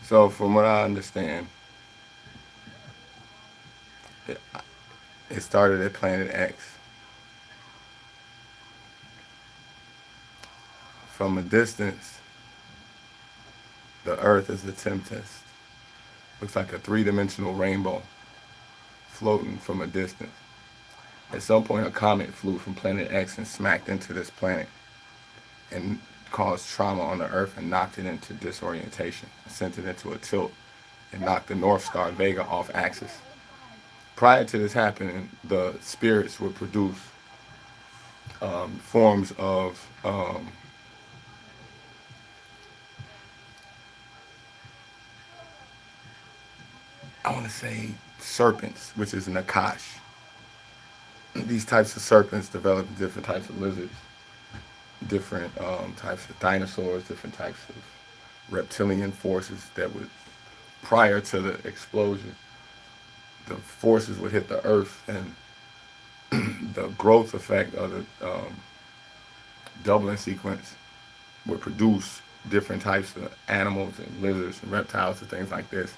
So from what I understand, it, it started at Planet X. From a distance, the Earth is a tempest. Looks like a three-dimensional rainbow floating from a distance. At some point, a comet flew from Planet X and smacked into this planet and caused trauma on the Earth and knocked it into disorientation, sent it into a tilt, and knocked the North Star Vega off axis. Prior to this happening, the spirits would produce forms of, I want to say, serpents, which is Nakash. These types of serpents develop different types of lizards, different types of dinosaurs, different types of reptilian forces that would, prior to the explosion, the forces would hit the earth, and the growth effect of the doubling sequence would produce different types of animals and lizards and reptiles and things like this.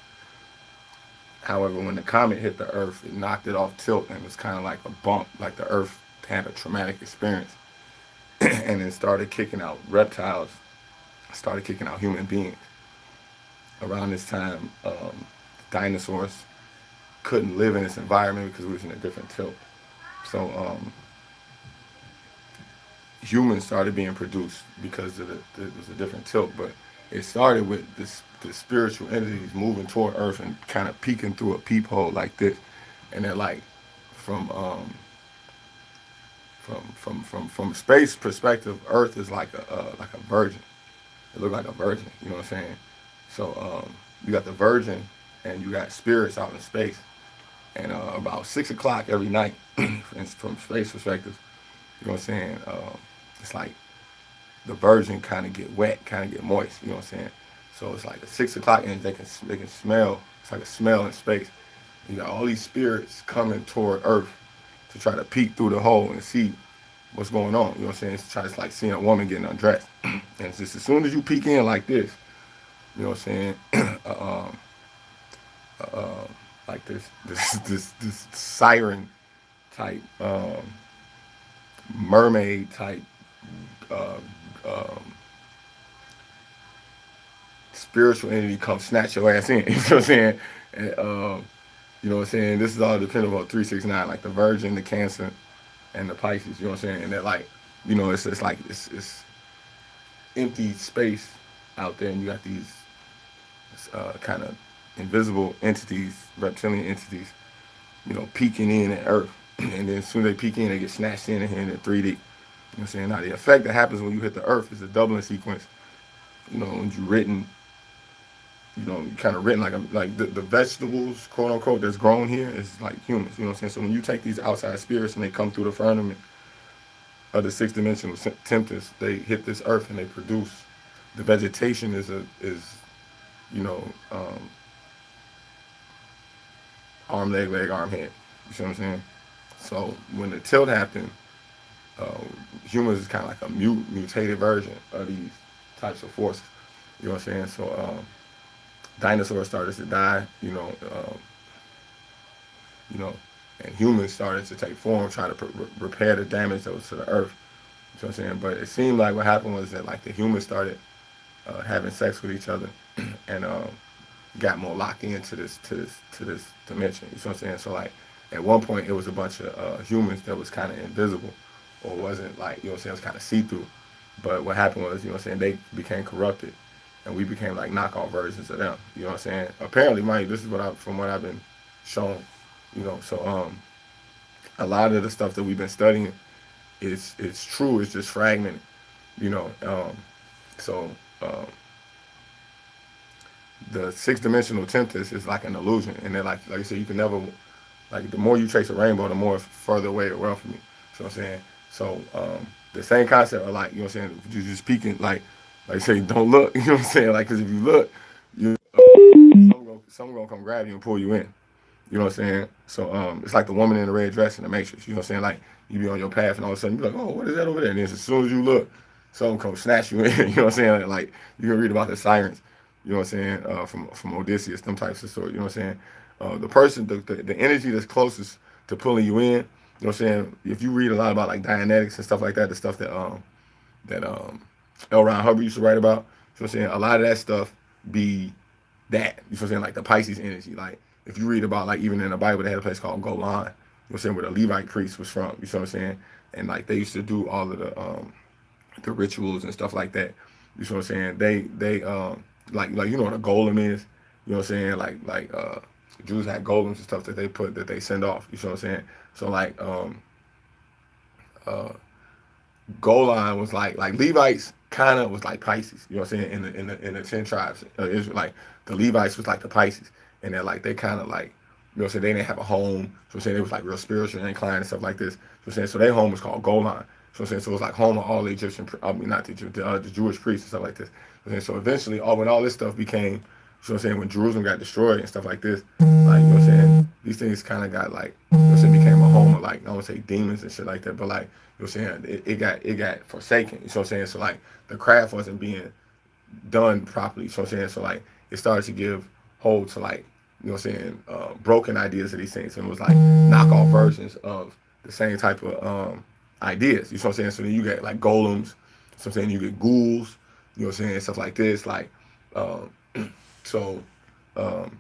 However, when the comet hit the earth, it knocked it off tilt and it was kind of like a bump, like the earth had a traumatic experience. And then started kicking out reptiles, started kicking out human beings. Around this time, dinosaurs couldn't live in this environment because we was in a different tilt. So humans started being produced because of it was a different tilt. But it started with the spiritual entities moving toward Earth and kind of peeking through a peephole like this, and they're like from from space perspective, Earth is like a virgin. It looked like a virgin. You know what I'm saying? So you got the virgin, and you got spirits out in space. And about 6 o'clock every night, from space perspective, you know what I'm saying? It's like the virgin kind of get wet, kind of get moist. You know what I'm saying? So it's like at 6 o'clock, and they can smell. It's like a smell in space. You got all these spirits coming toward Earth to try to peek through the hole and see what's going on. You know what I'm saying? It's like seeing a woman getting undressed. And it's just as soon as you peek in like this, you know what I'm saying? uh, like this siren type, mermaid type, uh, um, spiritual entity come snatch your ass in. You know what I'm saying? And, you know what I'm saying? This is all dependent on 369, like the Virgin, the Cancer, and the Pisces. You know what I'm saying? And they're like, it's like it's empty space out there, and you got these kind of invisible entities, reptilian entities, peeking in at Earth. And then as soon as they peek in, they get snatched in here in 3D. You know what I'm saying? Now, the effect that happens when you hit the Earth is a doubling sequence. When you're written, kind of written like the vegetables, quote unquote, that's grown here is like humans. You know what I'm saying? So when you take these outside spirits and they come through the firmament of the sixth dimensional tempest, they hit this Earth and they produce. The vegetation is you know um, arm, leg, arm, head. You see what I'm saying? So when the tilt happened, uh, humans is kind of like a mutated version of these types of forces. You know what I'm saying? So dinosaurs started to die. You know, and humans started to take form, try to repair the damage that was to the earth. You know what I'm saying? But it seemed like what happened was that like the humans started having sex with each other, and got more locked into this dimension. You know what I'm saying? So like at one point it was a bunch of humans that was kind of invisible, or wasn't like, you know what I'm saying, it was kind of see through. But what happened was, you know what I'm saying, they became corrupted, and we became like knockoff versions of them. You know what I'm saying? Apparently, Mike, this is from what I've been shown. So a lot of the stuff that we've been studying is it's true. It's just fragmented. You know, so the six dimensional tempest is like an illusion, and then like I said, you can never, like, the more you trace a rainbow, the more further away it runs from you. So I'm saying, so the same concept of, like, you know what I'm saying, you just speaking, like I say, don't look. You know what I'm saying? Like, because if you look, someone gonna come grab you and pull you in. You know what I'm saying? So it's like the woman in the red dress in the Matrix. You know what I'm saying? Like, you be on your path and all of a sudden you be like, oh, what is that over there? And then as soon as you look, someone come snatch you in. You know what I'm saying? Like, you can read about the sirens. you know what I'm saying, from Odysseus, them types of stories, you know what I'm saying. The person, the energy that's closest to pulling you in, you know what I'm saying. If you read a lot about like Dianetics and stuff like that, the stuff that L. Ron Hubbard used to write about, you know what I'm saying. A lot of that stuff be that, you know what I'm saying, like the Pisces energy. Like if you read about like even in the Bible, they had a place called Golan, you know what I'm saying, where the Levite priest was from, you know what I'm saying, and like they used to do all of the rituals and stuff like that. You know what I'm saying? They like you know what a golem is. You know what I'm saying? Like Jews had golems and stuff that they send off. You know what I'm saying? So like uh Golan was like Levites kind of was like Pisces. You know what I'm saying? In the 10 tribes, Israel, like the Levites was like the Pisces, and they're like they kind of like, you know what I'm saying, they didn't have a home. So I'm saying they was like real spiritual and inclined and stuff like this. So I'm saying so their home was called Golan. So I'm saying so it was like home of all the Egyptian, I mean not the Jewish priests and stuff like this. So eventually, when all this stuff became, so I'm saying when Jerusalem got destroyed and stuff like this, like you know what I'm saying, these things kind of got like, you know what I'm saying, became a home of like, I don't want to say demons and shit like that, but like you know what I'm saying, it got forsaken. You know what I'm saying? So like the craft wasn't being done properly. So I'm saying, so like it started to give hold to like, you know what I'm saying, broken ideas of these things, and it was like knockoff versions of the same type of ideas. You know what I'm saying? So then you get like golems. So I'm saying you get ghouls. You know what I'm saying? Stuff like this, like um, so. Um,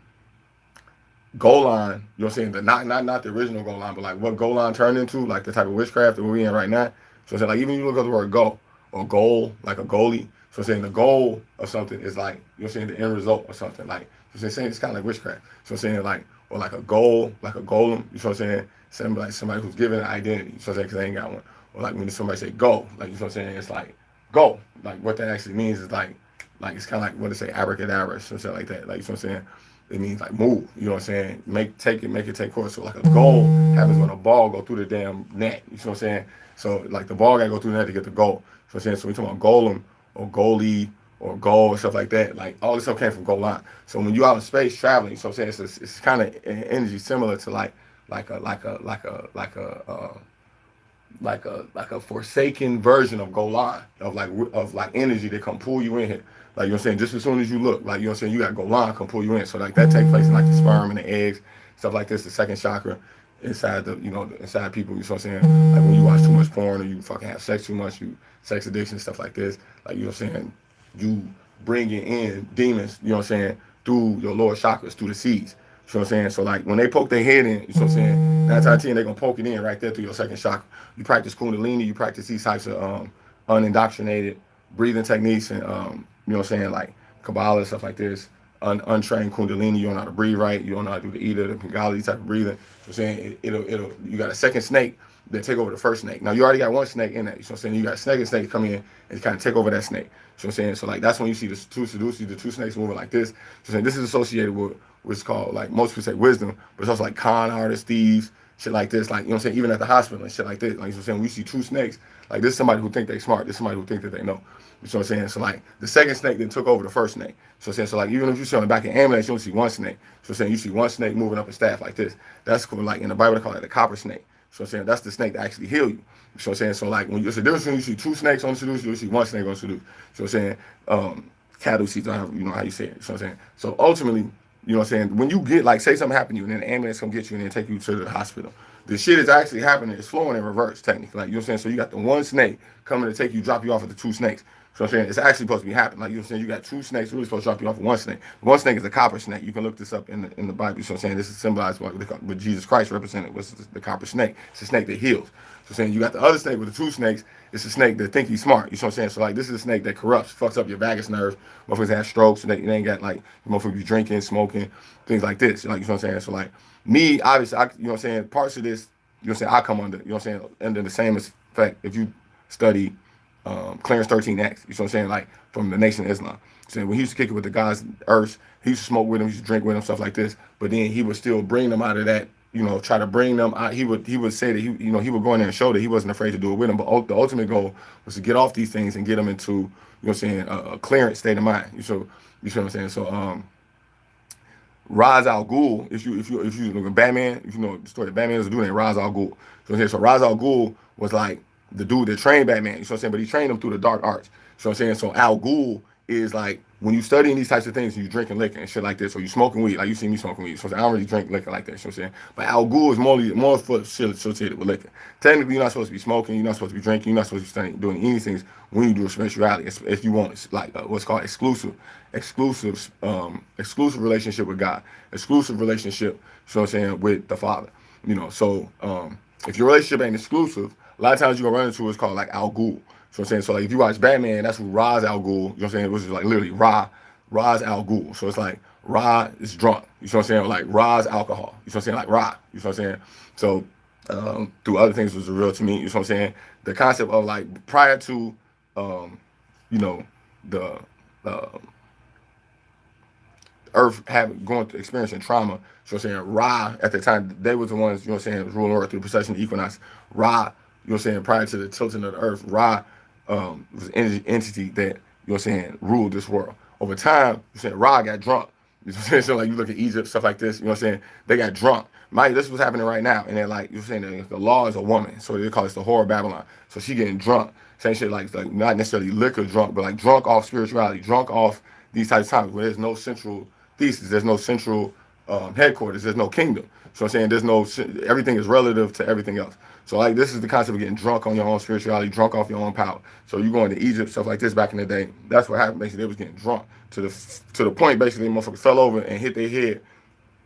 Golan, you know what I'm saying? Not the original Golan, but like what Golan turned into, like the type of witchcraft that we're in right now. So I'm saying, like even you look up the word go or goal, like a goalie. So I'm saying the goal of something is like, you know what I'm saying, the end result of something. Like so I'm saying it's kind of like witchcraft. So I'm saying like, or like a goal, like a golem, you know what I'm saying? Somebody who's given an identity, you know what I'm saying, because they ain't got one. Or like when somebody say go, like you know what I'm saying, it's like go. Like what that actually means is like it's kind of like what they say, abracadabra, something like that. Like you know what I'm saying? It means like move, you know what I'm saying? Make it take course. So like a goal happens when a ball go through the damn net. You know what I'm saying? So like the ball gotta go through the net to get the goal. So I'm saying, so we talking about golem or goalie or goal and stuff like that. Like all this stuff came from goal line. So when you out in space traveling, so I'm saying it's kind of energy similar to like a forsaken version of Golan of like energy that come pull you in here. Like you know what I'm saying, just as soon as you look, like you know what I'm saying, you got Golan come pull you in. So like that take place in like the sperm and the eggs, stuff like this, the second chakra inside inside people, you know what I'm saying? Like when you watch too much porn or you fucking have sex too much, you sex addiction, stuff like this, like you know what I'm saying, you bringing in demons, you know what I'm saying, through your lower chakras, through the seeds. You know what I'm saying? So like when they poke their head in, you know what I'm saying, 9 times out of 10 they're gonna poke it in right there through your second chakra. You practice Kundalini, you practice these types of unindoctrinated breathing techniques and you know what I'm saying, like Kabbalah stuff like this. Untrained Kundalini, you don't know how to breathe right, you don't know how to do the Ida, the Bengali type of breathing. You know what I'm saying, it'll you got a second snake that take over the first snake. Now you already got one snake in that. You know what I'm saying? You got snake come in and kind of take over that snake. You know what I'm saying? So like that's when you see the two snakes moving like this. So I'm saying this is associated with what's called, like most people say wisdom, but it's also like con artists, thieves, shit like this. Like you know what I'm saying? Even at the hospital and shit like this. Like you know what I'm saying? When you see two snakes, like this is somebody who think they smart. This is somebody who think that they know. You know what I'm saying? So like the second snake then took over the first snake. So I'm saying, so like even if you see on the back of an ambulance, you don't see one snake. So I'm saying you see one snake moving up a staff like this. That's cool. Like in the Bible they call it the copper snake. So I'm saying that's the snake that actually heal you. So I'm saying, so like when there's a difference when you see two snakes on the seduce, you see one snake on the seduce. So I'm saying, cattle seats, you know how you say it. So I'm saying, so ultimately, you know what I'm saying, when you get like say something happened to you and then the ambulance come get you and then take you to the hospital, the shit is actually happening. It's flowing in reverse technically. Like you know what I'm saying. So you got the one snake coming to take you, drop you off at the two snakes. So I'm saying it's actually supposed to be happening. Like you know what I'm saying, you got two snakes really supposed to drop you off with one snake. One snake is a copper snake. You can look this up in the Bible. So I'm saying this is symbolized what Jesus Christ represented was the copper snake. It's a snake that heals. So I'm saying you got the other snake with the two snakes. It's a snake that think he's smart. You know what I'm saying? So like this is a snake that corrupts, fucks up your vagus nerve. Motherfuckers have strokes and they ain't got like motherfuckers be drinking, smoking, things like this. Like you know what I'm saying? So like me, obviously, you know what I'm saying, parts of this, you know what I'm saying, I come under, you know what I'm saying, under the same effect if you study Clarence 13X, you know what I'm saying, like from the Nation of Islam. Saying when he used to kick it with the guys earth, he used to smoke with them, he used to drink with them, stuff like this. But then he would still bring them out of that, you know, try to bring them out. He would say that he would go in there and show that he wasn't afraid to do it with them. But the ultimate goal was to get off these things and get them into, you know what I'm saying, a clearance state of mind. You see what I'm saying? So Ra's al Ghul, if you look at Batman, if you know the story of Batman, is a dude named Ra's al Ghul. So Ra's al Ghul was like the dude that trained Batman. You know what I'm saying? But he trained him through the dark arts. You know what I'm saying? So Al Ghul is like when you studying these types of things, and you drinking liquor and shit like this, or you smoking weed, like you see me smoking weed, so I don't really drink liquor like that. You know what I'm saying? But Al Ghul is more for shit associated with liquor. Technically, you're not supposed to be smoking, you're not supposed to be drinking, you're not supposed to be studying, doing anything when you do spirituality. If you want, it's like what's called exclusive relationship with God, exclusive relationship. You know what I'm saying, with the Father. So if your relationship ain't exclusive, a lot of times you're gonna run into what's called like Al Ghul. So I'm saying, so like if you watch Batman, that's who Ra's Al Ghul. You know what I'm saying? Which is like literally Ra's Al Ghul. So it's like Ra is drunk. You know what I'm saying? Like Ra's alcohol. You know what I'm saying? Like Ra. You know what I'm saying? So through other things was real to me. You know what I'm saying? The concept of like prior to, um, you know, the uh, Earth having going through experiencing trauma. So I'm saying Ra at the time they was the ones, you know what I'm saying, was ruling Earth through the precession of the equinox. Ra, you know what I'm saying, prior to the tilting of the Earth, Ra was an entity that, you know what I'm saying, ruled this world. Over time, you saying Ra got drunk. You know what I'm saying? So like you look at Egypt, stuff like this, you know what I'm saying, they got drunk. Mike, this is what's happening right now. And they're like, you're saying that the law is a woman. So they call it the whore of Babylon. So she getting drunk. Same shit like not necessarily liquor drunk, but like drunk off spirituality, drunk off these types of times where there's no central thesis, there's no central headquarters, there's no kingdom. So I'm saying there's no, everything is relative to everything else. So like this is the concept of getting drunk on your own spirituality, drunk off your own power. So you going to Egypt, stuff like this back in the day. That's what happened. Basically, they was getting drunk to the point. Basically, motherfuckers fell over and hit their head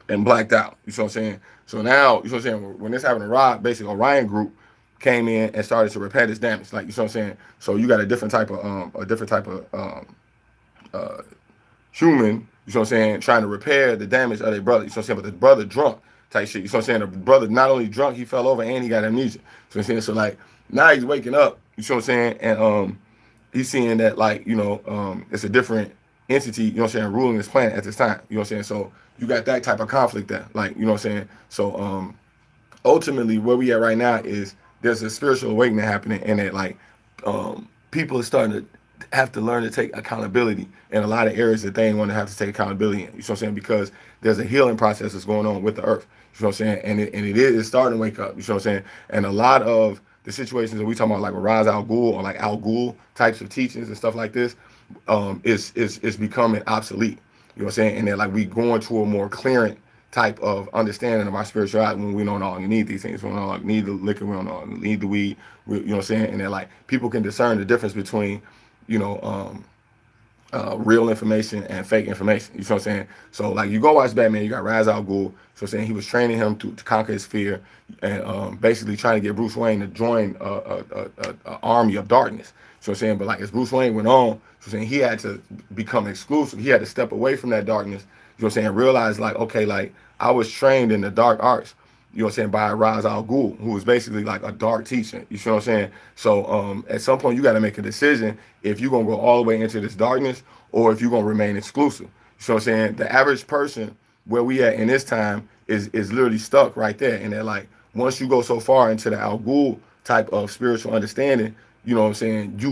and blacked out. You know what I'm saying? So now, you know what I'm saying? When this happened to Rod, basically Orion Group came in and started to repair this damage. Like, you know what I'm saying? So you got a different type of uh, human, you know what I'm saying, trying to repair the damage of their brother. You know what I'm saying? But the brother drunk type shit. You know what I'm saying? The brother not only drunk, he fell over and he got amnesia. You know what I'm saying? So like now he's waking up, you know what I'm saying? And he's seeing that like, it's a different entity, you know what I'm saying, ruling this planet at this time. You know what I'm saying? So you got that type of conflict there. Like, you know what I'm saying? So ultimately where we at right now is there's a spiritual awakening happening, and that like people are starting to have to learn to take accountability in a lot of areas that they ain't want to have to take accountability in. You know what I'm saying? Because there's a healing process that's going on with the earth. You know what I'm saying? And it is starting to wake up. You know what I'm saying? And a lot of the situations that we talking about, like with Ra's Al Ghul or like Al Ghul types of teachings and stuff like this, is becoming obsolete. You know what I'm saying? And then like we going to a more clearant type of understanding of our spirituality when we don't all need these things. We don't all need the liquor. We don't all need the weed. You know what I'm saying? And then like people can discern the difference between, you know, real information and fake information. You know what I'm saying? So like you go watch Batman, you got Ra's al Ghul. So I'm saying he was training him to conquer his fear, and basically trying to get Bruce Wayne to join a army of darkness. So I'm saying, but like as Bruce Wayne went on, so I'm saying he had to become exclusive. He had to step away from that darkness. You know what I'm saying? Realize like, okay, like I was trained in the dark arts, you know what I'm saying, by Ra's al Ghul, who was basically like a dark teacher. You know what I'm saying? So at some point you got to make a decision if you're gonna go all the way into this darkness or if you're gonna remain exclusive. You know what I'm saying? The average person where we at in this time is literally stuck right there. And that like once you go so far into the Al Ghul type of spiritual understanding, you know what I'm saying, you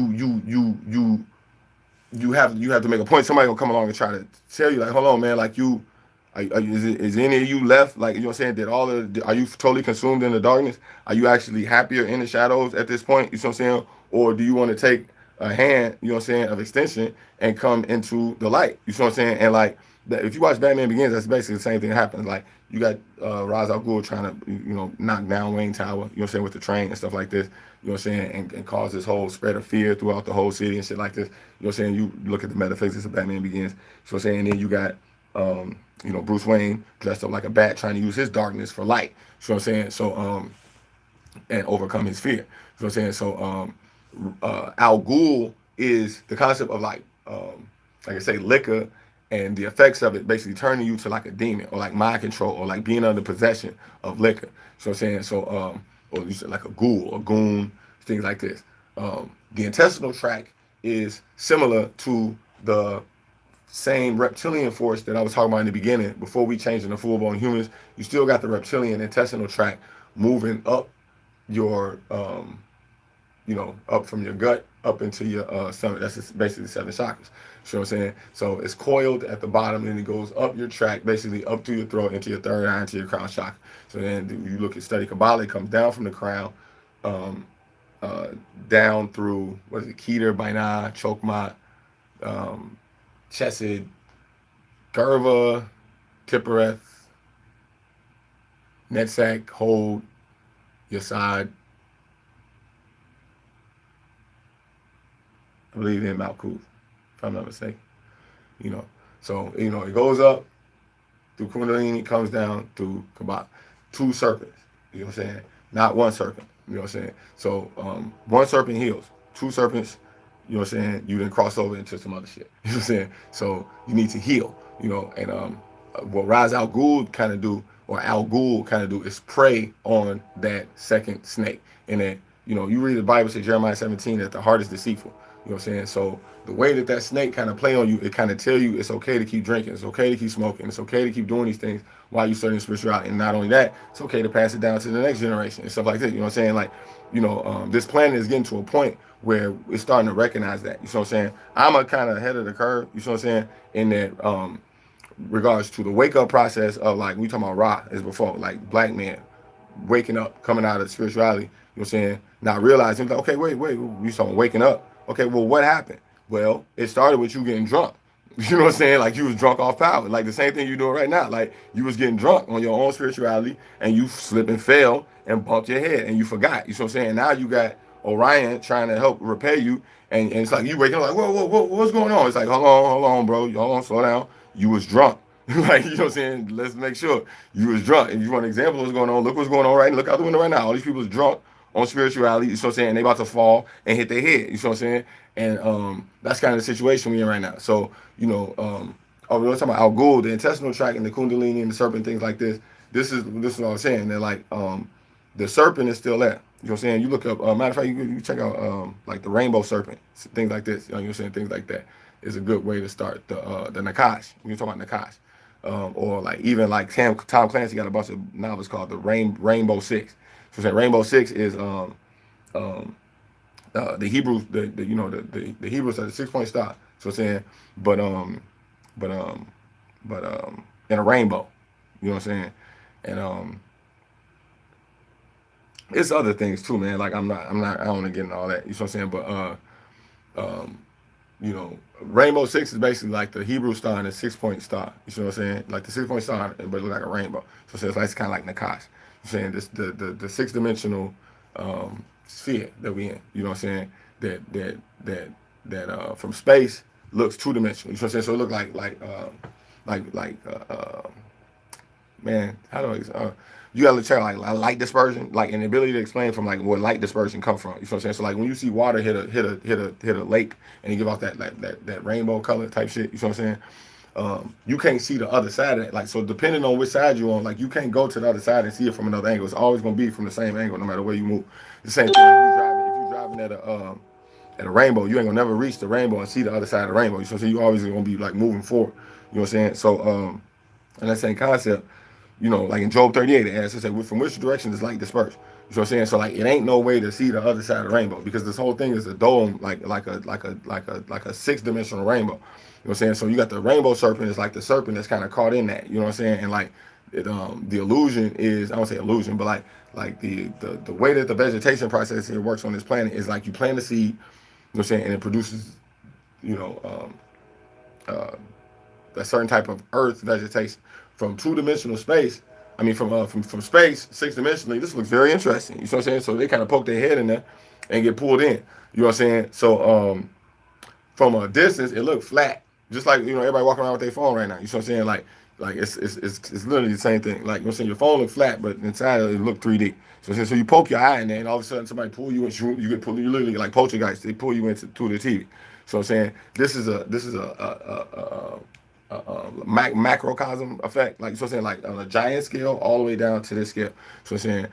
have to make a point. Somebody gonna come along and try to tell you like, hold on, man, like is any of you left? Like, you know what I'm saying? Are you totally consumed in the darkness? Are you actually happier in the shadows at this point? You know what I'm saying? Or do you want to take a hand, you know what I'm saying, of extension and come into the light? You know what I'm saying? And like, if you watch Batman Begins, that's basically the same thing that happens. Like, you got Ra's al Ghul trying to, knock down Wayne Tower, you know what I'm saying, with the train and stuff like this, you know what I'm saying, and cause this whole spread of fear throughout the whole city and shit like this. You know what I'm saying? You look at the metaphysics of Batman Begins, you know what I'm saying, and then you got Bruce Wayne dressed up like a bat trying to use his darkness for light. You know what I'm saying? So, and overcome his fear. You know what I'm saying? So, Al Ghul is the concept of like I say, liquor and the effects of it basically turning you to like a demon or like mind control or like being under possession of liquor. You know what I'm saying? So, or you said like a ghoul, a goon, things like this. The intestinal tract is similar to the same reptilian force that I was talking about in the beginning. Before we changed into full-blown humans, you still got the reptilian intestinal tract moving up your, up from your gut up into your stomach. That's just basically the seven chakras. You know what I'm saying? So it's coiled at the bottom, and it goes up your tract, basically up through your throat, into your third eye, into your crown chakra. So then you look at study Kabbalah, it comes down from the crown, um, down through, what is it, Keter, Binah, Chokmah, chesed, gurva, tippereth, netzach, hold, yasad, I believe in Malkuth, if I'm not mistaken. You know, so it goes up through Kundalini, comes down through Kabbalah. Two serpents. You know what I'm saying? Not one serpent. You know what I'm saying? So one serpent heals. Two serpents, you know what I'm saying? You then cross over into some other shit. You know what I'm saying? So you need to heal. And what Raz Al Ghul kind of do, or Al Ghul kind of do, is prey on that second snake. And then, you read the Bible, say Jeremiah 17, that the heart is deceitful. You know what I'm saying? So the way that snake kind of play on you, it kind of tell you it's okay to keep drinking, it's okay to keep smoking, it's okay to keep doing these things while you're studying spirituality. And not only that, it's okay to pass it down to the next generation and stuff like that. You know what I'm saying? Like, this planet is getting to a point where it's starting to recognize that. You know what I'm saying? I'm a kind of ahead of the curve. You know what I'm saying? In that regards to the wake up process of, like, we talking about Ra as before, like black men waking up, coming out of spirituality, you know what I'm saying? Not realizing, like, okay, wait, you talking waking up. Okay, well, what happened? Well, it started with you getting drunk. You know what I'm saying? Like, you was drunk off power. Like the same thing you're doing right now. Like, you was getting drunk on your own spirituality and you slip and fell and bumped your head and you forgot. You know what I'm saying? Now you got Orion trying to help repair you, and it's like you waking up like, whoa, what's going on? It's like, hold on, bro. Hold on, slow down. You was drunk. Like, you know what I'm saying? Let's make sure you was drunk. And you want an example of what's going on, look what's going on right now. Look out the window right now. All these people is drunk on spirituality, you know what I'm saying? And they about to fall and hit their head, you know what I'm saying? And that's kind of the situation we're in right now. So, we're talking about Al Ghul, the intestinal tract and the Kundalini and the serpent, things like this. This is what I was saying. They're like, the serpent is still there. You know what I'm saying? You look up, matter of fact, you check out like the rainbow serpent, things like this. You know what I'm saying? Things like that is a good way to start the Nakash. When you're talking about Nakash. Or like even like Tom Clancy got a bunch of novels called the Rainbow Six. So saying Rainbow Six is the Hebrews, the Hebrews are the 6 point star. So saying, but but um but in a rainbow, you know what I'm saying? And it's other things too, man. Like I don't want to get into all that. You know what I'm saying? But um Rainbow Six is basically like the Hebrew star and the 6 point star. You see what I'm saying? Like the 6 point star, but it look like a rainbow. So it's kind of like Nakash. You're saying this the 6 dimensional sphere that we in. You know what I'm saying? That from space looks 2 dimensional. You know what I'm saying? So it look like man, how do I? You gotta check like light dispersion, like an ability to explain from like where light dispersion come from. You know what I'm saying? So like when you see water hit a lake and you give off that rainbow color type shit. You know what I'm saying? You can't see the other side of it. Like, so depending on which side you're on, like you can't go to the other side and see it from another angle. It's always gonna be from the same angle, no matter where you move. The same thing if you're driving at a rainbow, you ain't gonna never reach the rainbow and see the other side of the rainbow. You know what I'm saying? You always gonna be like moving forward. You know what I'm saying? So and that same concept, like in Job 38, it asks, it said, from which direction does light disperse? You know what I'm saying? So like, it ain't no way to see the other side of the rainbow because this whole thing is a dome, like a 6 dimensional rainbow. You know what I'm saying? So you got the rainbow serpent is like the serpent that's kind of caught in that. You know what I'm saying? And like, the illusion is, I don't say illusion, but like the way that the vegetation process here works on this planet is like you plant a seed. You know what I'm saying? And it produces, you know, uh, a certain type of earth vegetation from 2 dimensional space. I mean, from space, 6 dimensionally. This looks very interesting. You know what I'm saying? So they kind of poke their head in there and get pulled in. You know what I'm saying? So from a distance, it looked flat, just like everybody walking around with their phone right now. You know what I'm saying? Like it's literally the same thing. Like, you know what I'm saying? Your phone looked flat, but inside it looked 3D. So you poke your eye in there, and all of a sudden somebody pull you in. You get pulled. You literally like poltergeist. They pull you into the TV. So I'm saying this is a macrocosm effect, like so I'm saying, like on a giant scale all the way down to this scale. So I'm saying,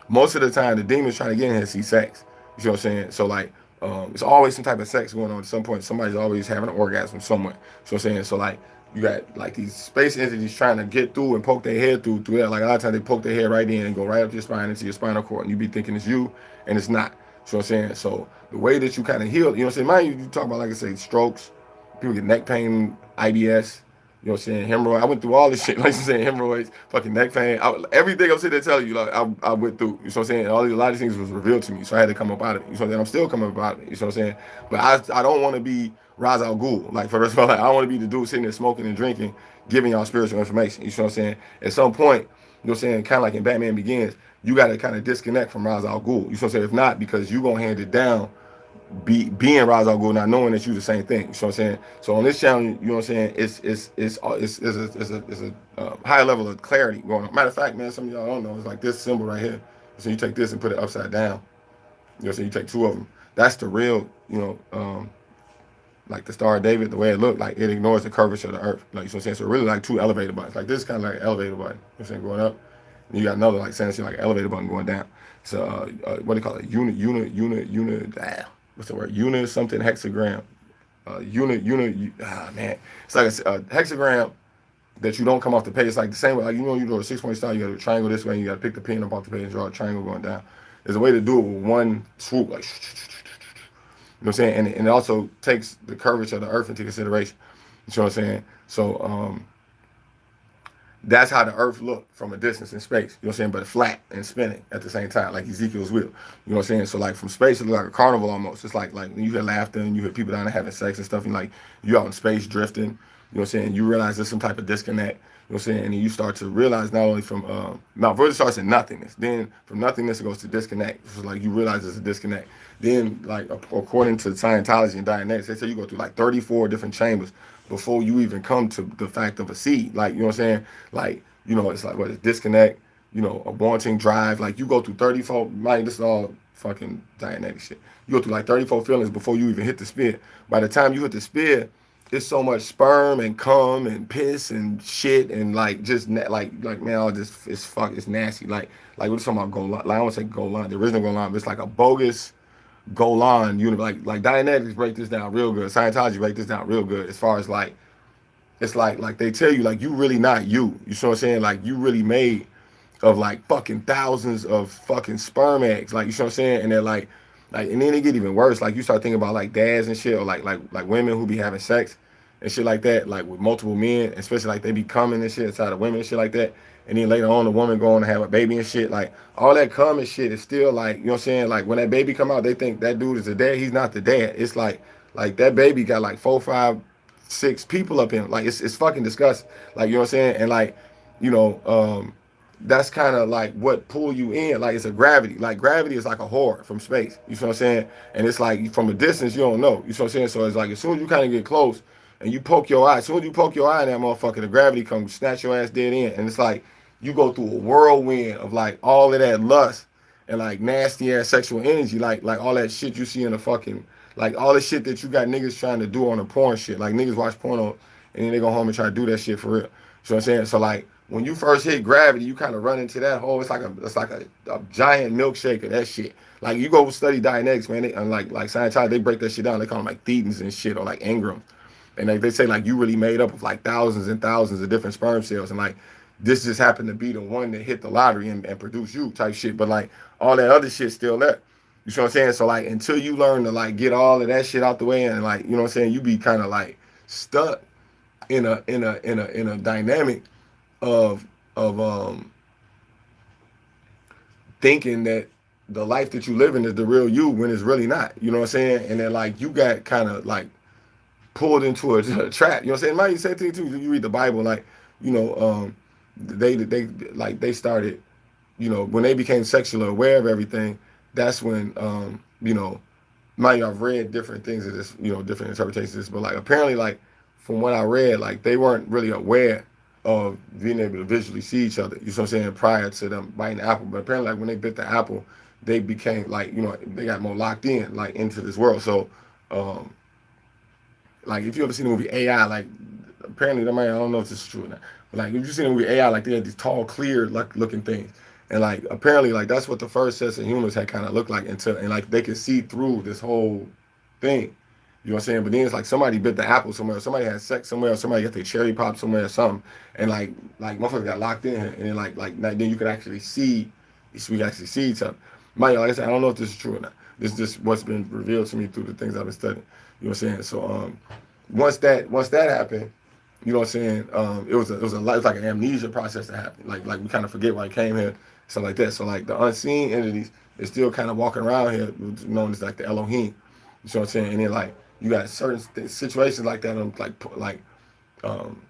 most of the time the demons trying to get in here see sex. You see what I'm saying? So like it's always some type of sex going on at some point. Somebody's always having an orgasm somewhere. So I'm saying, so like you got like these space entities trying to get through and poke their head through that. Like a lot of times they poke their head right in and go right up your spine into your spinal cord, and you be thinking it's you, and it's not. So I'm saying, so the way that you kind of heal, you know what I'm saying? Mind you talk about, like I say, strokes. People get neck pain, IBS, you know what I'm saying, hemorrhoid. I went through all this shit, like you saying, hemorrhoids, fucking neck pain. Everything I'm sitting there telling you, like I went through. You know what I'm saying? A lot of these things was revealed to me, so I had to come up out of it. You know what I'm saying? I'm still coming up out of it. You know what I'm saying? But I don't want to be Ra's al Ghul. Like for the rest of my life, I don't want to be the dude sitting there smoking and drinking, giving y'all spiritual information. You know what I'm saying? At some point, you know what I'm saying, kind of like in Batman Begins, you got to kind of disconnect from Ra's al Ghul. You know what I'm saying? If not, because you gonna hand it down being Ra's al Ghul, not knowing that you the same thing. You know what I'm saying? So on this channel, you know what I'm saying? It's a high level of clarity going on. Matter of fact, man, some of y'all don't know. It's like this symbol right here. So you take this and put it upside down. You know what I'm saying? You take two of them. That's the real, like the Star of David, the way it looked, like it ignores the curvature of the earth. Like, you know what I'm saying? So really like two elevator buttons. Like this is kind of like an elevator button. You know what I'm saying? Going up. And you got another like saying like an elevator button going down. So what do you call it? What's the word? Unit something hexagram. Man. It's like a hexagram that you don't come off the page. It's like the same way, like you do a 6-point style, you got a triangle this way, and you got to pick the pen up off the page and draw a triangle going down. There's a way to do it with one swoop, like, you know what I'm saying? And it also takes the curvature of the earth into consideration. You know what I'm saying? So that's how the earth looked from a distance in space. You know what I'm saying? But flat and spinning at the same time, like Ezekiel's wheel. You know what I'm saying? So like from space, it looks like a carnival almost. It's like when you hear laughter and you hear people down there having sex and stuff, and like you out in space drifting. You know what I'm saying? You realize there's some type of disconnect. You know what I'm saying? And then you start to realize not only from now first it starts in nothingness. Then from nothingness it goes to disconnect. So like you realize there's a disconnect. Then like according to Scientology and Dianetics, they say you go through like 34 different chambers before you even come to the fact of a seed. Like, you know what I'm saying? Like, it's like what is disconnect, a wanting drive. Like you go through 34, like this is all fucking Dianetic shit. You go through like 34 feelings before you even hit the spear. By the time you hit the spear, it's so much sperm and cum and piss and shit and like just like man, all this it's nasty. Like we're talking about Golan. Like I don't want to say Golan, the original Golan, but it's like a bogus Golan unit. Like Dianetics break this down real good. Scientology break this down real good as far as like it's like they tell you like you really not you. You know what I'm saying? Like you really made of like fucking thousands of fucking sperm eggs. Like you know what I'm saying? And they're like and then it get even worse. Like you start thinking about like dads and shit, or like women who be having sex and shit like that, like with multiple men, especially like they be coming and shit inside of women and shit like that. And then later on the woman going to have a baby and shit. Like all that cum and shit is still like, you know what I'm saying? Like when that baby come out, they think that dude is the dad. He's not the dad. It's like that baby got like 4, 5, 6 people up in him. Like it's fucking disgusting. Like, you know what I'm saying? And like, you know, that's kind of like what pull you in. Like it's a gravity. Like gravity is like a whore from space. You know what I'm saying? And it's like from a distance you don't know. You know what I'm saying? So it's like as soon as you kind of get close and you poke your eye, as soon as you poke your eye in that motherfucker, the gravity comes snatch your ass dead in. And it's like you go through a whirlwind of like all of that lust and like nasty ass sexual energy, like all that shit you see in the fucking like all the shit that you got niggas trying to do on the porn shit. Like niggas watch porno and then they go home and try to do that shit for real. You know what I'm saying? So like when you first hit gravity, you kind of run into that hole. It's like a giant milkshake of that shit. Like you go study Dianetics, man. They, like Scientology, they break that shit down. They call them like thetans and shit, or like engrams. And like they say like you really made up of like thousands and thousands of different sperm cells, and like this just happened to be the one that hit the lottery and produced you type shit. But like all that other shit still there. You know what I'm saying? So like until you learn to like get all of that shit out the way and like, you know what I'm saying, you be kind of like stuck in a dynamic of thinking that the life that you live in is the real you when it's really not. You know what I'm saying? And then like you got kind of like pulled into a trap. You know what I'm saying? Like you said too, you read the Bible, like, you know, they started, you know, when they became sexually aware of everything, that's when you know, mind you, I've read different things of this, you know, different interpretations of this, but like apparently like from what I read, like they weren't really aware of being able to visually see each other. You know what I'm saying? Prior to them biting the apple. But apparently like when they bit the apple, they became like, you know, they got more locked in like into this world. So like if you ever seen the movie AI, like apparently I don't know if this is true or not, but like if you seen the movie AI, like they had these tall, clear like looking things. And like apparently like that's what the first sets of humans had kind of looked like until and like they could see through this whole thing. You know what I'm saying? But then it's like somebody bit the apple somewhere, somebody had sex somewhere, somebody got their cherry pop somewhere or something, and like motherfuckers got locked in here, and then like then you could actually see, we could actually see each other. Mind you, like I said, I don't know if this is true or not. This is just what's been revealed to me through the things I've been studying. You know what I'm saying? So once that happened, you know what I'm saying? It was like an amnesia process that happened. Like we kind of forget why I came here, stuff like that. So like the unseen entities is still kind of walking around here, known as like the Elohim. You know what I'm saying? And then like You got certain situations like that, um,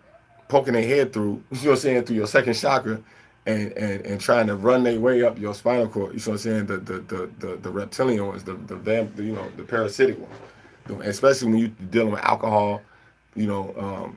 poking their head through, you know what I'm saying, through your second chakra, and trying to run their way up your spinal cord. You know what I'm saying? The reptilian ones, the parasitic ones, especially when you're dealing with alcohol, you know,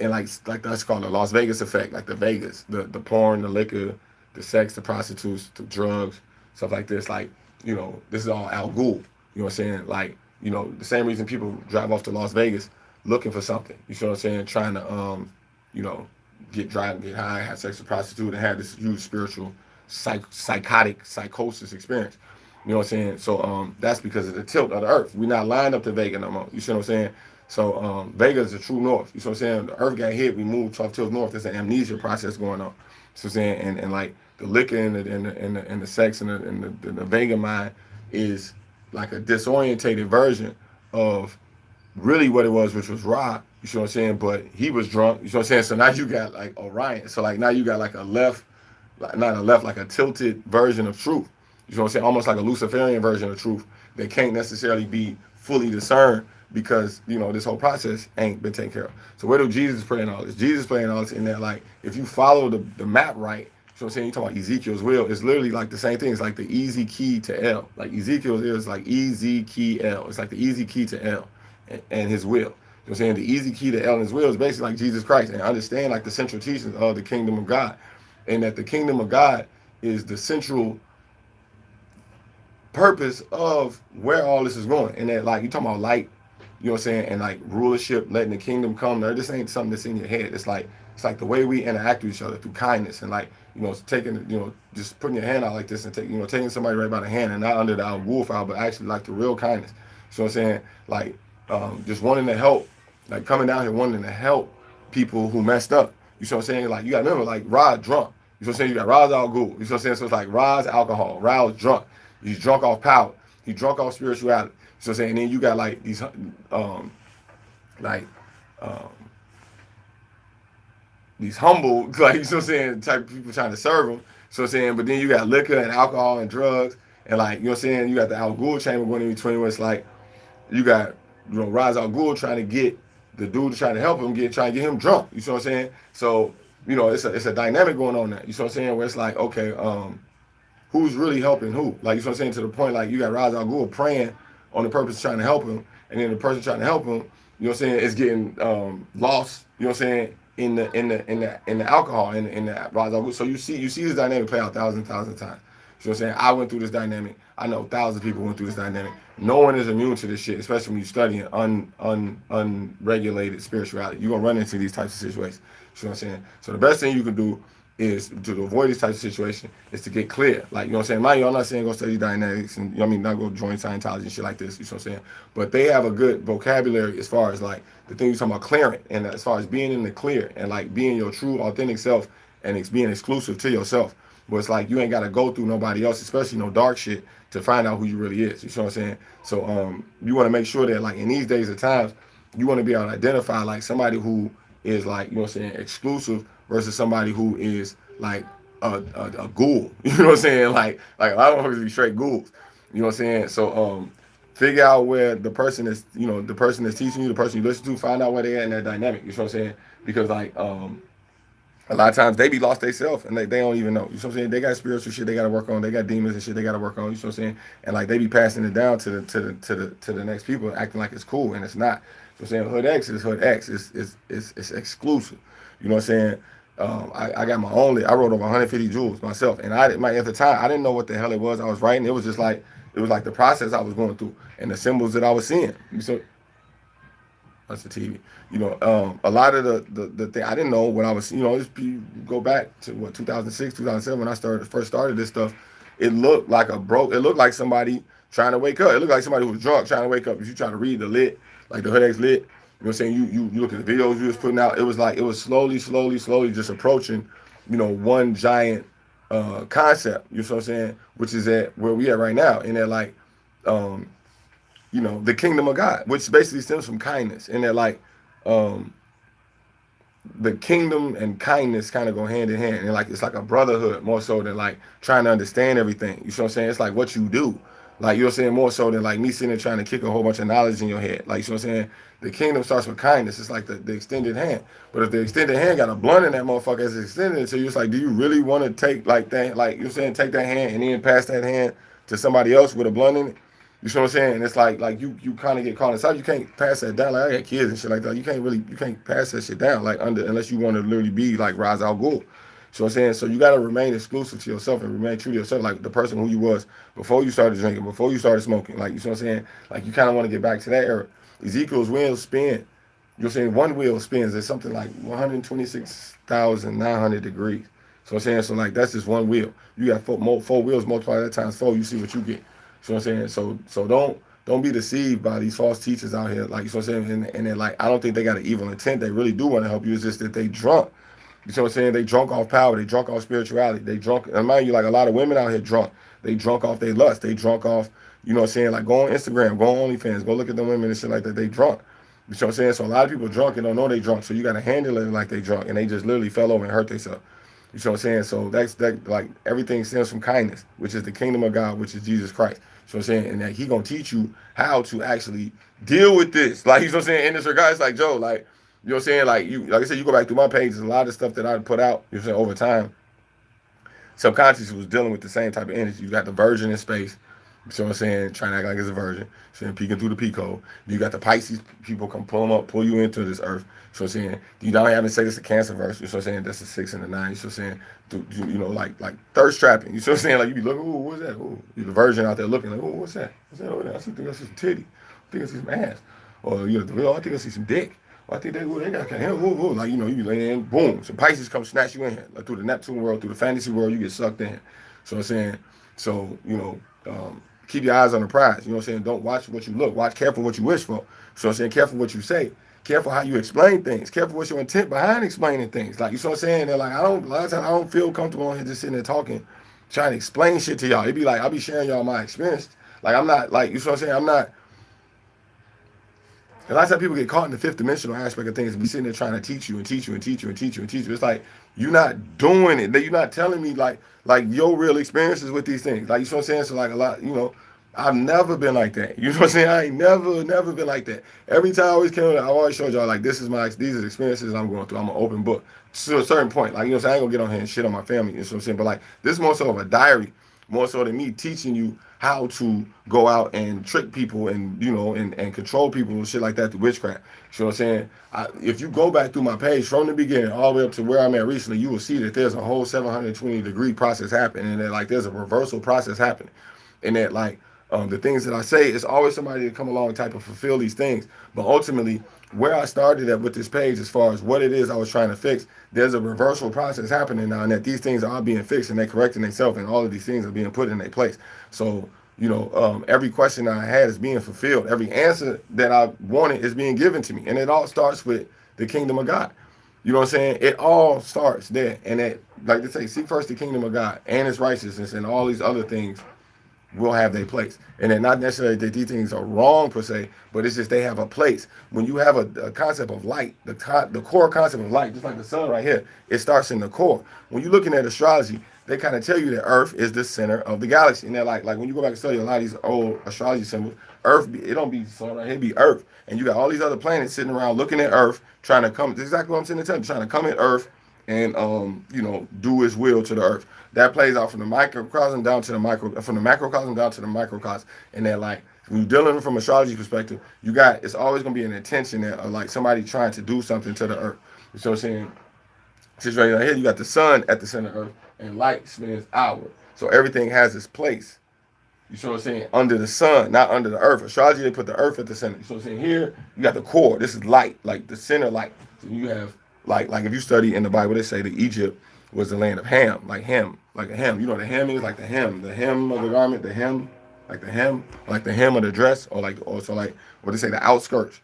and like that's called the Las Vegas effect, like the Vegas, the porn, the liquor, the sex, the prostitutes, the drugs, stuff like this. Like, this is all Al Ghul. You know what I'm saying? Like, the same reason people drive off to Las Vegas looking for something. You know what I'm saying? Trying to you know, get dry, get high, have sex with a prostitute, and have this huge spiritual, psychotic psychosis experience. You know what I'm saying? So that's because of the tilt of the Earth. We're not lined up to Vega no more. You see what I'm saying? So Vega is the true north. You see what I'm saying? The Earth got hit. We moved 12 tilts north. There's an amnesia process going on. So I'm saying, and like the liquor and the sex and the Vega mind is like a disorientated version of really what it was, which was Ra. You see what I'm saying? But he was drunk. You see what I'm saying? So now you got like Orion. So like now you got like a left, not a left, like a tilted version of truth. You know what I'm saying? Almost like a Luciferian version of truth that can't necessarily be fully discerned because, this whole process ain't been taken care of. So where do Jesus play in all this? Jesus playing all this in that, like, if you follow the map right, you know what I'm saying? You talking about Ezekiel's will, it's literally like the same thing. It's like the easy key to L. Like Ezekiel's is like easy key L. It's like the easy key to L and his will. You know what I'm saying? The easy key to L and his will is basically like Jesus Christ, and understand like the central teachings of the kingdom of God. And that the kingdom of God is the central purpose of where all this is going. And that, like, you talking about light, you know what I'm saying, and like rulership, letting the kingdom come. Now, this ain't something that's in your head. It's like the way we interact with each other through kindness and like, taking, just putting your hand out like this and taking somebody right by the hand and not under the wolf out, but actually like the real kindness. You know what I'm saying? Like, just wanting to help, like coming down here wanting to help people who messed up. You know what I'm saying? Like, you got to remember, like, Rod drunk. You know what I'm saying? You got Rod's Al Ghul. You know what I'm saying? So it's like Rod's alcohol. Rod's drunk. He's drunk off power. He's drunk off spirituality. So I'm saying, and then you got like these, like, um, these humble, like, you know what I'm saying, type of people trying to serve them. So I'm saying, but then you got liquor and alcohol and drugs, and like, you know what I'm saying, you got the Al Ghul chamber going in between where it's like, you got, Ra's al Ghul trying to get the dude trying to help him trying to get him drunk. You see what I'm saying? So, it's a dynamic going on there. You see what I'm saying? Where it's like, okay, who's really helping who? Like, you know what I'm saying? To the point, like, you got Ra's al Ghul praying on the purpose of trying to help him, and then the person trying to help him, you know what I'm saying, is getting lost, you know what I'm saying, in the alcohol, in the Ra's al Ghul. So you see this dynamic play out thousands of times. You know what I'm saying? I went through this dynamic. I know thousands of people went through this dynamic. No one is immune to this shit, especially when you're studying unregulated spirituality. You're gonna run into these types of situations. You know what I'm saying? So the best thing you can do is to avoid these types of situations is to get clear. Like, you know what I'm saying? Mind you, I'm not saying go study dynamics and, not go join Scientology and shit like this, you know what I'm saying? But they have a good vocabulary as far as like the thing you're talking about clearing, and as far as being in the clear and like being your true authentic self and it's being exclusive to yourself. But it's like you ain't gotta go through nobody else, especially no dark shit, to find out who you really is. You know what I'm saying? So you wanna make sure that like in these days of times, you wanna be able to identify like somebody who is like, you know what I'm saying, exclusive versus somebody who is like a ghoul. You know what I'm saying? Like a lot of motherfuckers be straight ghouls. You know what I'm saying? So figure out where the person is, the person that's teaching you, the person you listen to, find out where they at in that dynamic. You know what I'm saying? Because like a lot of times they be lost themselves and they don't even know. You know what I'm saying? They got spiritual shit they gotta work on. They got demons and shit they gotta work on. You know what I'm saying? And like they be passing it down to the next people, acting like it's cool and it's not. You know what I'm saying? Hood X is Hood X. It's exclusive. You know what I'm saying? I got my own. I wrote over 150 jewels myself, and at the time I didn't know what the hell it was I was writing. It was just like the process I was going through and the symbols that I was seeing. So that's the TV. A lot of the thing I didn't know when I was, you go back to 2006, 2007 when I first started this stuff. It looked like it looked like somebody trying to wake up. It looked like somebody who was drunk trying to wake up. If you try to read the lit, like the Hood X lit, you know what I'm saying? You look at the videos you was putting out. It was slowly just approaching, one giant concept. You know what I'm saying? Which is at where we at right now, and they're like, the kingdom of God, which basically stems from kindness, and they're like, the kingdom and kindness kind of go hand in hand, and like it's like a brotherhood more so than like trying to understand everything. You know what I'm saying? It's like what you do. Like, you know what I'm saying? More so than like me sitting there trying to kick a whole bunch of knowledge in your head. Like, you know what I'm saying? The kingdom starts with kindness. It's like the extended hand. But if the extended hand got a blunt in that motherfucker as it's extended it to you, it's like, do you really want to take like that? Like, you know what I'm saying? Take that hand and then pass that hand to somebody else with a blunt in it. You know what I'm saying? And it's like you kind of get caught inside. You can't pass that down. Like, I got kids and shit like that. You can't pass that shit down like under unless you want to literally be like Ra's al Ghul. So I'm saying, so you gotta remain exclusive to yourself and remain true to yourself, like the person who you was before you started drinking, before you started smoking. Like, you know what I'm saying? Like, you kind of want to get back to that era. Ezekiel's wheels spin. You're saying one wheel spins at something like 126,900 degrees. So I'm saying, so like that's just one wheel. You got four wheels, multiply that times four, you see what you get. So I'm saying, so don't be deceived by these false teachers out here. Like, you know what I'm saying, and they're like, I don't think they got an evil intent. They really do want to help you. It's just that they drunk. You see what I'm saying? They drunk off power. They drunk off spirituality. They drunk. And mind you, like a lot of women out here drunk. They drunk off their lust. They drunk off, you know what I'm saying? Like, go on Instagram, go on OnlyFans, go look at the women and shit like that. They drunk. You know what I'm saying? So a lot of people drunk and don't know they drunk. So you got to handle it like they drunk. And they just literally fell over and hurt themselves. You know what I'm saying? So that like everything stems from kindness, which is the kingdom of God, which is Jesus Christ. You know what I'm saying? And that he gonna teach you how to actually deal with this. Like, you know what I'm saying? In this regard, it's like, Joe, like, you know what I'm saying? Like I said, you go back through my pages, a lot of stuff that I put out, you know what I'm saying, over time, subconsciously was dealing with the same type of energy. You got the virgin in space, you know what I'm saying, trying to act like it's a virgin, saying peeking through the peephole. You got the Pisces people come pull them up, pull you into this earth. You know what I'm saying? You don't have to say this a Cancer verse, you know what I'm saying? That's the 6 and the 9, you know what I'm saying? You know, like thirst trapping, you know what I'm saying? Like, you be looking, ooh, what's that? Ooh, you the virgin out there looking like, ooh, what's that? What's that over there? I think I see some titty. I think I see some ass. Or, you know, I think I see some dick. Well, I think they got kind of like, you know, you lay in, boom, some Pisces come snatch you in here, like through the Neptune world, through the fantasy world, you get sucked in. So I'm saying, so you know, keep your eyes on the prize. You know what I'm saying? Don't watch what you look. Watch careful what you wish for. So I'm saying, careful what you say. Careful how you explain things. Careful what's your intent behind explaining things. Like, you know what I'm saying? They're like, a lot of times I don't feel comfortable on here just sitting there talking, trying to explain shit to y'all. It'd be like I'll be sharing y'all my experience. Like, I'm not like, you know what I'm saying? I'm not. A lot of times people get caught in the fifth dimensional aspect of things and be sitting there trying to teach you and teach you and teach you and teach you and teach you. It's like, you're not doing it. You're not telling me like your real experiences with these things. Like, you know what I'm saying? So like a lot, you know, I've never been like that. You know what I'm saying? I ain't never been like that. Every time I always came on, I always showed y'all like these are the experiences I'm going through. I'm an open book to a certain point. Like, you know what I'm saying? I ain't gonna get on here and shit on my family. You know what I'm saying? But like, this is more so of a diary, more so than me teaching you how to go out and trick people and, you know, and control people and shit like that through witchcraft. You know what I'm saying? If you go back through my page from the beginning all the way up to where I'm at recently, you will see that there's a whole 720-degree process happening, and that like there's a reversal process happening, and that like the things that I say, it's always somebody to come along and type of fulfill these things. But ultimately, where I started at with this page, as far as what it is I was trying to fix, there's a reversal process happening now, and that these things are being fixed and they're correcting themselves, and all of these things are being put in their place. So, you know, every question I had is being fulfilled. Every answer that I wanted is being given to me, and it all starts with the kingdom of God. You know what I'm saying? It all starts there, and that, like they say, seek first the kingdom of God and His righteousness, and all these other things will have their place. And then not necessarily that these things are wrong per se, but it's just they have a place. When you have a concept of light, the core concept of light, just like the sun right here, it starts in the core. When you're looking at astrology, they kind of tell you that Earth is the center of the galaxy. And they're like when you go back and study a lot of these old astrology symbols, Earth, it don't be sun right here, it be Earth. And you got all these other planets sitting around looking at Earth, trying to come, this is exactly what I'm saying, trying to come at Earth and you know, do His will to the earth. That plays out from the microcosm down to the from the macrocosm down to the microcosm. And then like when you're dealing from astrology perspective, it's always gonna be an intention that of like somebody trying to do something to the earth. You know what I'm saying? Since right here you got the sun at the center of earth and light spins outward. So everything has its place. You know what I'm saying? Under the sun, not under the earth. Astrology, they put the earth at the center. You know what I'm saying? Here, you got the core. This is light, like the center light. So you have like if you study in the Bible, they say that Egypt was the land of Ham, like hem, like a hem. You know what a hem is? Like the hem of the garment, the hem, like the hem of the dress, or like also like what they say, the outskirts.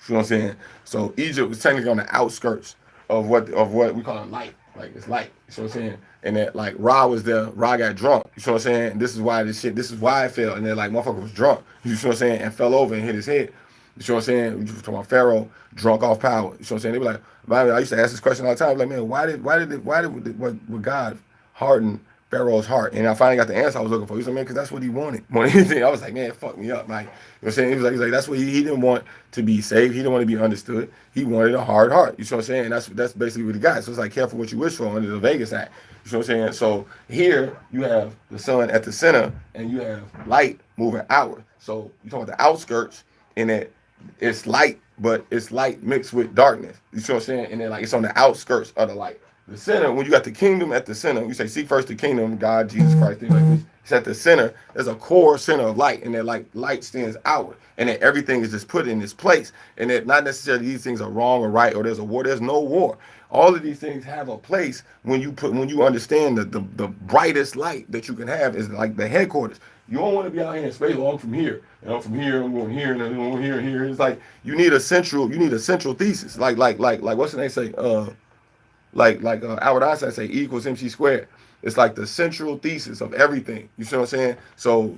You know what I'm saying? So Egypt was technically on the outskirts of what we call it light. Like it's light. You know what I'm saying? And that like Ra was there, Ra got drunk. You know what I'm saying? And this is why it fell. And then like motherfucker was drunk. You know what I'm saying? And fell over and hit his head. You know what I'm saying? You talking about Pharaoh drunk off power. You know what I'm saying? They be like, I used to ask this question all the time. Like, man, why did would God harden Pharaoh's heart. And I finally got the answer I was looking for. He said, man, because that's what he wanted more than anything. I was like, man, fuck me up, like, you know what I'm saying? He was like, that's what he didn't want to be saved. He didn't want to be understood. He wanted a hard heart. You know what I'm saying? That's basically what he got. So it's like, careful what you wish for under the Vegas Act. You know what I'm saying? So here you have the sun at the center, and you have light moving outward. So you talking about the outskirts, and that it's light, but it's light mixed with darkness. You see what I'm saying? And then like it's on the outskirts of the light. The center, when you got the kingdom at the center, you say, seek first the kingdom, God, Jesus Christ, things like this. It's at the center. There's a core center of light, and that like light stands outward, and then everything is just put in its place. And that not necessarily these things are wrong or right, or there's a war. There's no war. All of these things have a place when you understand that the brightest light that you can have is like the headquarters. You don't want to be out here in space. Oh, I'm from here, and I'm from here. I'm going here, and I'm going here and here. It's like you need a central thesis. Like what's the name say? Albert Einstein say E equals MC squared. It's like the central thesis of everything. You see what I'm saying? So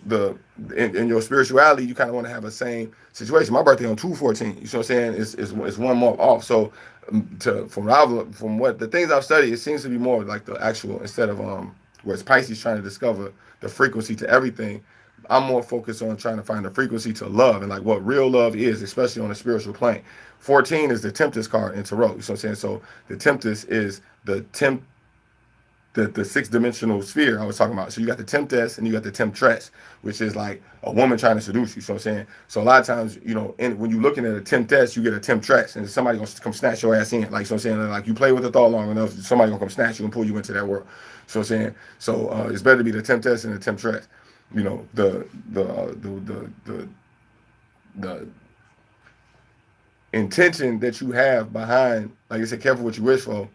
in your spirituality, you kind of want to have a same situation. My birthday on 2/14. You see what I'm saying? It's 1 month off. So from what the things I've studied, it seems to be more like the actual, instead of where it's Pisces trying to discover the frequency to everything. I'm more focused on trying to find the frequency to love and like what real love is, especially on a spiritual plane. 14 is the Tempest card in Tarot. You know what I'm saying? So the Tempest is the six dimensional sphere I was talking about. So you got the Temptress and you got the Temptress, which is like a woman trying to seduce you. So I'm saying, so a lot of times, you know, when you're looking at a Temptress, you get a Temptress, and somebody gonna come snatch your ass in. Like, so I'm saying, like you play with the thought long enough, somebody gonna come snatch you and pull you into that world. So I'm saying, so it's better to be the Temptress and the Temptress. You know, the intention that you have behind, like I said, careful what you wish for.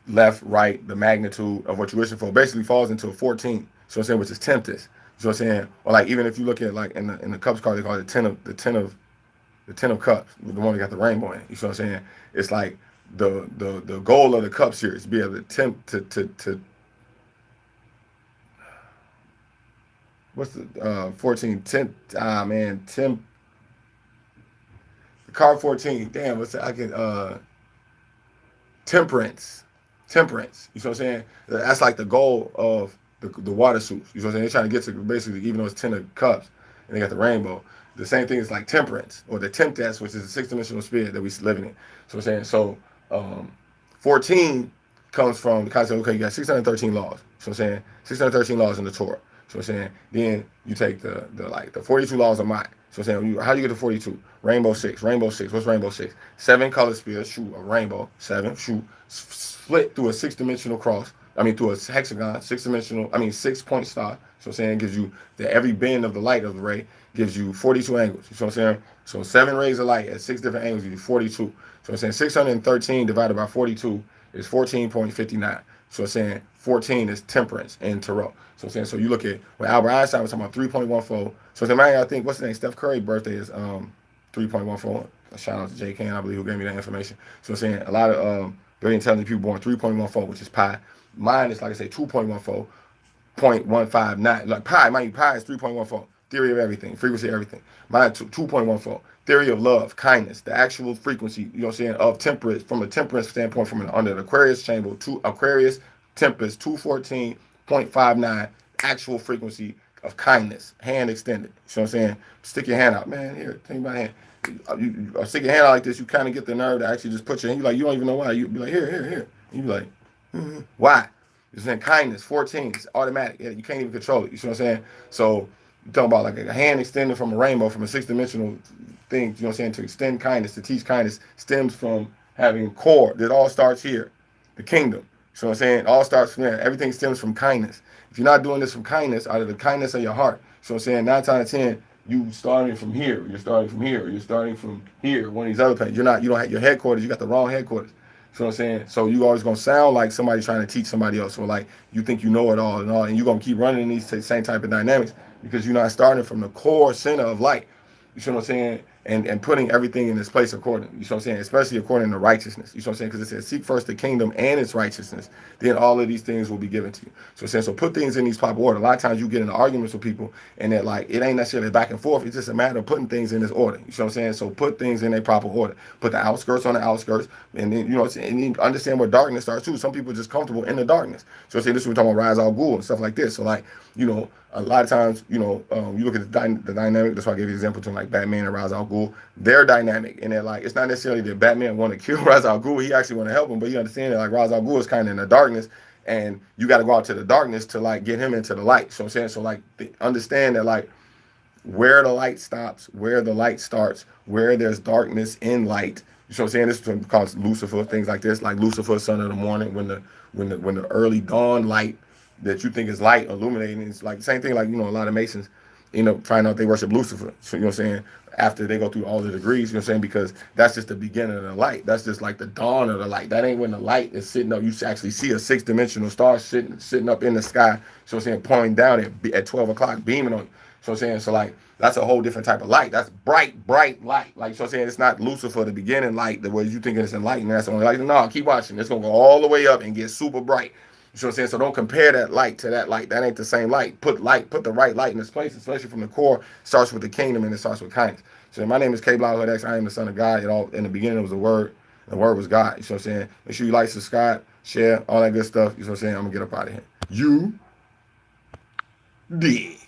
Left, right, the magnitude of what you're wishing for basically falls into a 14. So I'm saying, which is Tempest. So I'm saying, or like even if you look at like in the Cups card, they call it the ten of Cups, the one that got the rainbow in it. You know what I'm saying? It's like the goal of the Cups here is to be able to attempt to what's the 14 10 man Tim the card 14. Damn, what's that? I can temperance. You know what I'm saying? That's like the goal of the water suits. You know what I'm saying? They're trying to get to basically, even though it's 10 of cups and they got the rainbow, the same thing is like temperance or the tempest, which is the sixth dimensional spirit that we living in. So I'm saying, so 14 comes from the concept, okay, you got 613 laws. So I'm saying 613 laws in the Torah. So I'm saying, then you take the 42 laws of mind. So I'm saying, how do you get to 42? Rainbow 6. What's rainbow 6? 7 color spheres, shoot a rainbow. 7, shoot, split through a 6-dimensional cross. Through a hexagon, 6-dimensional, 6-point star. So I'm saying, it gives you every bend of the light of the ray gives you 42 angles. You know what I'm saying? So 7 rays of light at 6 different angles gives you 42. So I'm saying 613 divided by 42 is 14.59. So I'm saying 14 is temperance in Tarot. So I'm saying, so you look at when Albert Einstein was talking about 3.14. So I'm saying, I think, what's the name? Steph Curry's birthday is 3.14. A shout out to Jay Can, I believe, who gave me that information. So I'm saying a lot of very intelligent people born 3.14, which is pi. Mine is, like I say, 2.14, 0.159. Like pi is 3.14. Theory of everything, frequency of everything. Mine 2.14. Theory of love, kindness, the actual frequency, you know what I'm saying, of temperance, from a temperance standpoint, from under the Aquarius chamber, to Aquarius temperance, 214.59, actual frequency of kindness, hand extended. You know what I'm saying? Stick your hand out, man. Here, take my hand. You stick your hand out like this, you kind of get the nerve to actually just put your hand. You don't even know why. You be like, here. And you be like, why? You're saying kindness, 14, it's automatic. You can't even control it. You see what I'm saying? So you're talking about like a hand extended from a rainbow, from a 6-dimensional thing, you know what I'm saying, to extend kindness, to teach kindness, stems from having core. It all starts here, the kingdom. You know what I'm saying? It all starts from there. Everything stems from kindness. If you're not doing this from kindness, out of the kindness of your heart, so I'm saying 9 times out of 10, you starting from here, you're starting from here, you're starting from here, one of these other places. You don't have your headquarters, you got the wrong headquarters. You know what I'm saying? So you always gonna sound like somebody trying to teach somebody else, or like you think you know it all, and you're gonna keep running in these same type of dynamics because you're not starting from the core center of light. You see what I'm saying? and putting everything in its place accordingly. You know what I'm saying? Especially according to righteousness. You know what I'm saying? Because it says, seek first the kingdom and its righteousness, then all of these things will be given to you. So I'm saying, so put things in these proper order. A lot of times you get into arguments with people and they're like, it ain't necessarily back and forth. It's just a matter of putting things in this order. You know what I'm saying? So put things in a proper order. Put the outskirts on the outskirts, and then, you know what I'm saying? And you understand where darkness starts too. Some people are just comfortable in the darkness. So I'm saying, this is what we're talking about, Rise Al Ghul and stuff like this. So like, you know, a lot of times, you know, you look at the dynamic. That's why I gave you the example between like Batman and Ra's al Ghul. They're dynamic, and they're like, it's not necessarily that Batman want to kill Ra's al Ghul. He actually want to help him, but you understand that like Ra's al Ghul is kind of in the darkness, and you got to go out to the darkness to like get him into the light. So I'm saying, so like understand that like where the light stops, where the light starts, where there's darkness in light. You know what I'm saying? This is called Lucifer, things like this, like Lucifer, son of the morning, when the early dawn light that you think is light illuminating. It's like the same thing, like, you know, a lot of Masons, you know, find out they worship Lucifer. So, you know what I'm saying? After they go through all the degrees, you know what I'm saying? Because that's just the beginning of the light. That's just like the dawn of the light. That ain't when the light is sitting up. You actually see a six-dimensional star sitting up in the sky, so I'm saying, pointing down at 12 o'clock, beaming on you. So I'm saying, so like, that's a whole different type of light. That's bright, bright light. Like, so I'm saying, it's not Lucifer, the beginning light, the way you think it's enlightened. That's the only light. No, keep watching. It's going to go all the way up and get super bright. You know what I'm saying? So don't compare that light to that light. That ain't the same light. Put the right light in its place, especially from the core. Starts with the kingdom and it starts with kindness. So my name is K-Blao. I am the son of God. It all in the beginning was the word. The word was God. You know what I'm saying? Make sure you like, subscribe, share, all that good stuff. You know what I'm saying? I'm gonna get up out of here. You dig.